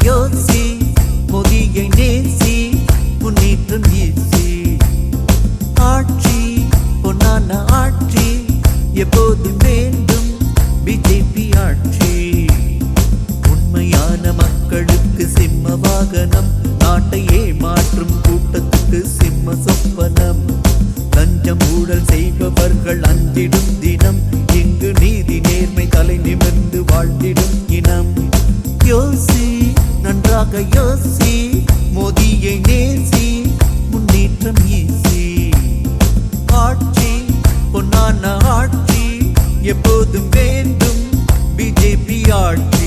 யோசி, மோதியை நேசி, முன்னேற்றம் ஈசி. ஆட்சி பொன்னான ஆட்சி எப்போதும் வேண்டும் பிஜேபி ஆட்சி. உண்மையான மக்களுக்கு சிம்ம வாகனம், நாட்டை ஏமாற்றும் கூட்டத்துக்கு சிம்ம சொப்பனம். லஞ்சம் ஊழல் செய்பவர்கள் அஞ்சிடும் தினம், இங்கு நீதி நேர்மை தலை நிமிர்ந்து வாழ்ந்திடும் இனம். யோசி, நன்றாக யோசி, மோதியை நேசி, முன்னேற்றம் ஈசி. ஆட்சி பொன்னான ஆட்சி எப்போதும் வேண்டும் பிஜேபி ஆட்சி.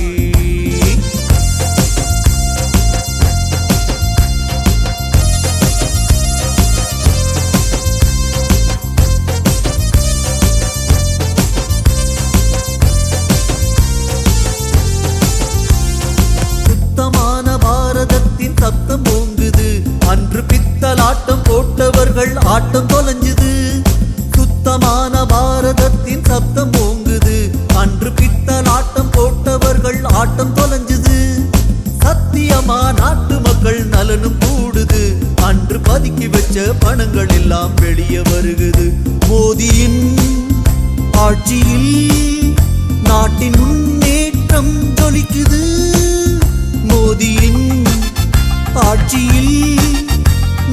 சத்தம் ஓங்குது, அன்று பித்தலாட்டம் போட்டவர்கள் ஆட்டம் தொலைஞ்சுது. சுத்தமான பாரதத்தின் சத்தம் ஓங்குது, அன்று பித்தலாட்டம் போட்டவர்கள் ஆட்டம் தொலைஞ்சுது. சத்தியமா நாட்டு மக்கள் நலனும் கூடுது, அன்று பதுக்கி வச்ச பணங்கள் எல்லாம் வெளியே வருகுது. மோதியின் ஆட்சியில் நாட்டின் முன்னேற்றம் ஜொலிக்குது. மோதியின் ஆட்சியில்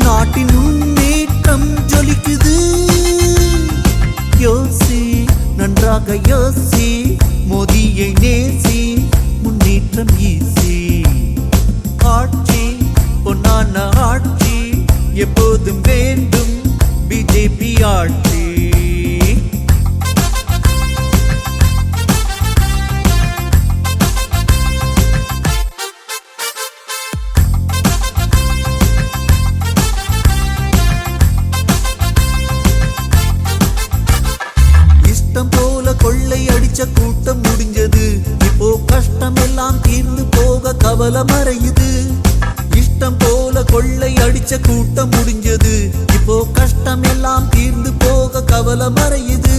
நாட்டின் முன்னேற்றம் ஜொலிக்குது. யோசி, நன்றாக யோசி, மோதியை நேசி, முன்னேற்றம் ஈசி. ஆட்சி பொன்னான ஆட்சி எப்போதும் வேண்டும் பிஜேபி ஆட்சி. கொள்ளை அடிச்ச கூட்டம் முடிஞ்சது, இப்போ கஷ்டம் எல்லாம் தீர்ந்து போக கவலை மறையுது. இஷ்டம் போல கொள்ளை அடிச்ச கூட்டம் முடிஞ்சது, இப்போ கஷ்டம் எல்லாம் தீர்ந்து போக கவலை மறையுது.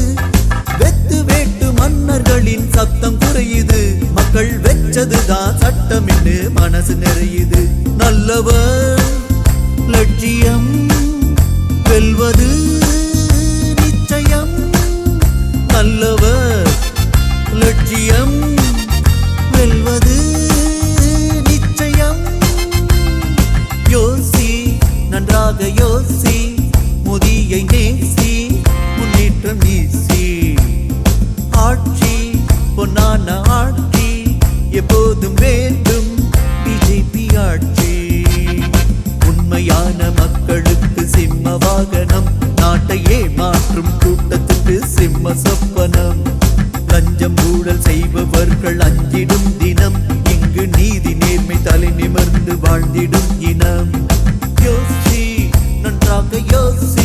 வெத்து வேட்டு மன்னர்களின் சத்தம் குறையுது, மக்கள் வெச்சதுதான் சட்டம் என்று மனசு நிறையுது. நல்லவர் லட்சியம் வெல்வது நிச்சயம். நல்லவர் லட்சியம் வெல்வது நிச்சயம். யோசி, நன்றாக யோசி, மோதியை நேசி, முன்னேற்றம் ஈசி. ஆட்சி பொன்னான ஆட்சி எப்போதும் வேண்டும் பிஜேபி ஆட்சி. உண்மையான மக்களுக்கு சிம்ம வாகனம், நாட்டை ஏமாற்றும் கூட்டத்துக்கு சிம்ம சொப்பனம். லஞ்சம் ஊழல் செய்பவர்கள் அஞ்சிடும் தினம், இங்கு நீதி நேர்மை தலை நிமிர்ந்து வாழ்ந்திடும் இனம். யோசி, நன்றாக யோசி,